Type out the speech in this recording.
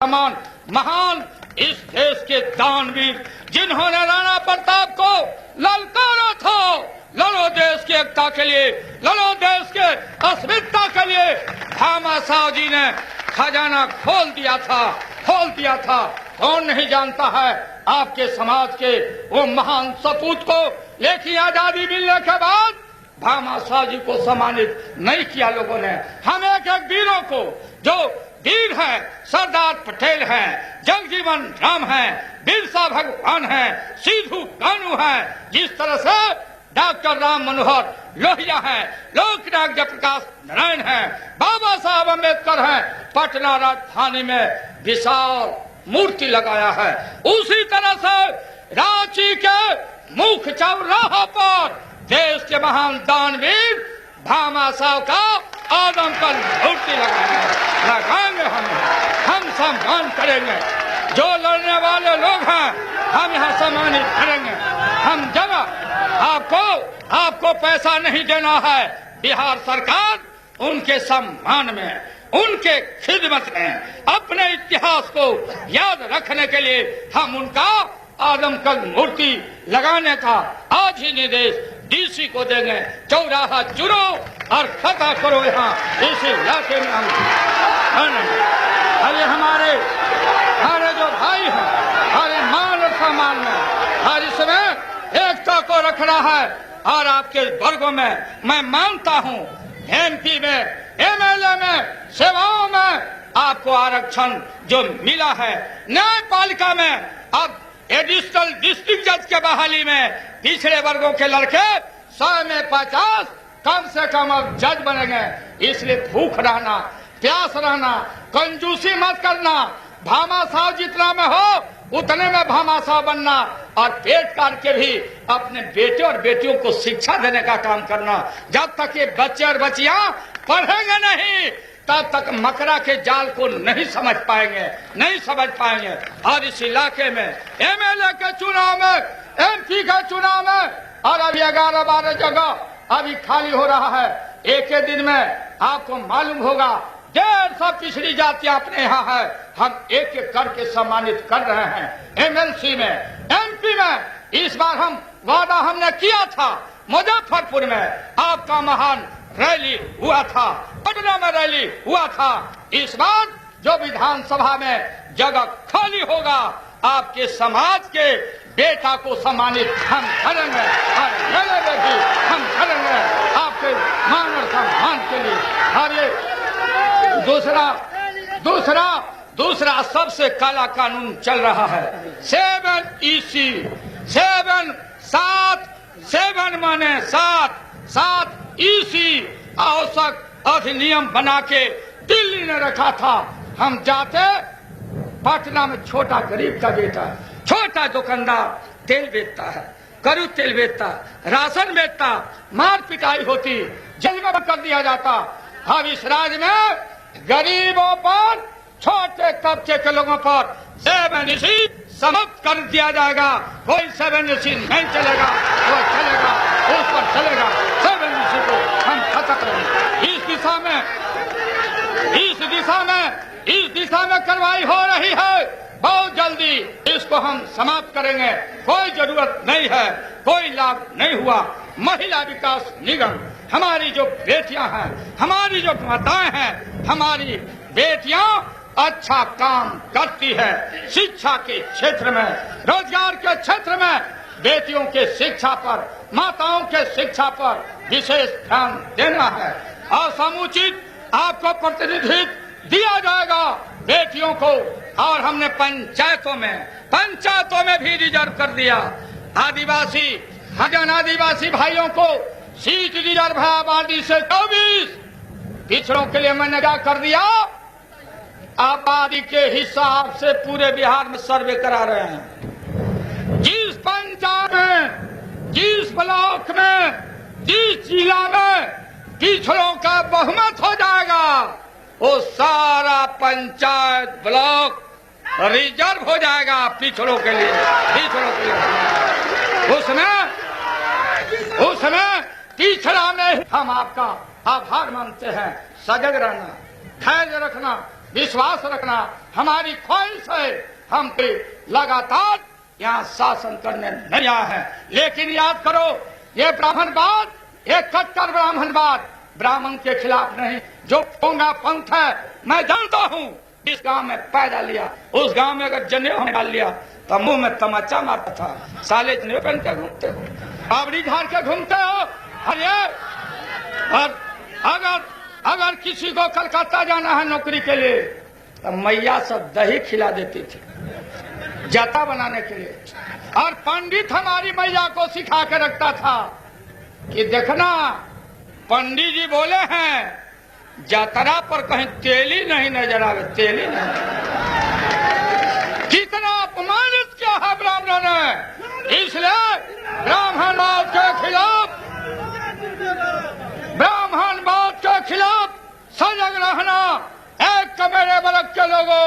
समान महान इस देश के दानवीर जिन्होंने राणा प्रताप को ललकारा था, लड़ो देश की एकता के लिए, लड़ो देश के अस्मिता के लिए। भामा साहब जी ने खजाना खोल दिया था। कौन नहीं जानता है आपके समाज के वो महान सपूत को। लेकिन आजादी मिलने के बाद भामा साहब जी को सम्मानित नहीं किया लोगों ने। हम एक वीरों को, जो वीर है सरदार पटेल हैं, जगजीवन राम हैं, बिरसा भगवान हैं, सिद्धू कानू हैं, जिस तरह से डॉक्टर राम मनोहर लोहिया हैं, लोकनायक जयप्रकाश नारायण हैं, बाबा साहब अम्बेडकर हैं, पटना राजधानी में विशाल मूर्ति लगाया है। उसी तरह से रांची के मुख्य चौराहा पर देश के महान दानवीर भामा साहब का आदमकद मूर्ति लगाएंगे। हम सम्मान करेंगे। जो लड़ने वाले लोग हैं हम यहाँ सम्मानित करेंगे। हम जगह आपको पैसा नहीं देना है। बिहार सरकार उनके सम्मान में, उनके खिदमत में, अपने इतिहास को याद रखने के लिए हम उनका आदमकद मूर्ति लगाने का आज ही निर्देश डीसी को देंगे। चौराहा चुनो और खता करो यहाँ इस इलाके में। अरे हमारे जो भाई हैं, हमारे मान और सम्मान में हर इसमें एकता को रखना है। और आपके वर्गों में मैं मानता हूँ एमपी में, एमएलए में, सेवाओं में आपको आरक्षण जो मिला है। न्यायपालिका में अब एडिशनल डिस्ट्रिक्ट जज के बहाली में पिछड़े वर्गों के लड़के 100 में 50 कम से कम अब जज बनेंगे। इसलिए भूख रहना, प्यास रहना, कंजूसी मत करना। भामा साहब जितना में हो उतने में भामा साहब बनना और पेट काट के भी अपने बेटे और बेटियों को शिक्षा देने का काम करना। जब तक ये बच्चे और बच्चियां पढ़ेंगे नहीं तब तक मकरा के जाल को नहीं समझ पाएंगे। और इस इलाके में एमएलए के चुनाव में, एमपी के चुनाव में और अभी 11-12 जगह अभी खाली हो रहा है। एक ही दिन में आपको मालूम होगा 150 पिछड़ी जातियां अपने यहाँ है। हम एक एक करके सम्मानित कर रहे हैं। एमएलसी में, एमपी में इस बार वादा हमने किया था। मुजफ्फरपुर में आपका महान रैली हुआ था, पटना में रैली हुआ था। इस बार जो विधानसभा में जगह खाली होगा आपके समाज के बेटा को सम्मानित हम करेंगे और मेले में भी हम करेंगे आपके मान और सम्मान के लिए। और ये दूसरा सबसे काला कानून चल रहा है 7EC 7 माने 7 EC आवश्यक अधिनियम बना के दिल्ली ने रखा था। हम जाते पटना में छोटा गरीब का बेटा, छोटा दुकानदार तेल बेचता है, करू तेल बेचता, राशन बेचता, मार पिटाई होती, जेल में कर दिया जाता। अब इस राज्य में गरीबों पर, छोटे तबके के लोगों पर 7EC समाप्त कर दिया जाएगा। कोई 7EC नहीं चलेगा, वो चलेगा, उस पर चलेगा। 7EC को हम खत्म करेंगे। इस दिशा में कार्रवाई हो रही है। बहुत जल्दी इसको हम समाप्त करेंगे। कोई जरूरत नहीं है, कोई लाभ नहीं हुआ। महिला विकास निगम, हमारी जो बेटियां हैं, हमारी जो माताएं हैं, हमारी बेटियां अच्छा काम करती है। शिक्षा के क्षेत्र में, रोजगार के क्षेत्र में बेटियों के शिक्षा पर, माताओं के शिक्षा पर विशेष ध्यान देना है। और समुचित आपको प्रतिनिधित्व दिया जाएगा बेटियों को। और हमने पंचायतों में भी रिजर्व कर दिया। आदिवासी भाइयों को सीट रिजर्व है आबादी से 24। पिछड़ों के लिए मैंने क्या कर दिया, आबादी के हिसाब से पूरे बिहार में सर्वे करा रहे हैं। जिस पंचायत में, जिस ब्लॉक में, जिस जिला में पिछड़ों का बहुमत हो जाएगा वो सारा पंचायत ब्लॉक रिजर्व हो जाएगा पिछड़ों के लिए। उसमें पिछड़ा में हम आपका आभार मानते हैं। सजग रहना, धैर्य रखना, विश्वास रखना हमारी ख्वाहिश है। हम लगातार यहाँ शासन करने नहीं आए हैं, लेकिन याद करो ये ब्राह्मणवाद, ये कट्टर ब्राह्मणवाद ब्राह्मण के खिलाफ नहीं। जो पोंगा पंथ है, मैं जानता हूँ जिस गांव में पैदा लिया उस गांव में अगर जनेऊ डाल लिया तो मुंह में तमाचा मारता था। साले जनेऊ पहन के घूमते हो, बावड़ी झाड़ के घूमते हो। और अगर किसी को कलकत्ता जाना है नौकरी के लिए तो मैया सब दही खिला देती थी जाता बनाने के लिए। और पंडित हमारी मैया को सिखा के रखता था कि देखना पंडित जी बोले हैं जातरा पर कहीं तेल ही नहीं नजर आवे, तेल ही नहीं। कितना अपमानित किया है ब्राह्मणों ने, इसलिए ब्राह्मणवाद के खिलाफ सजग रहना। एक मेरे वर्ग के लोगों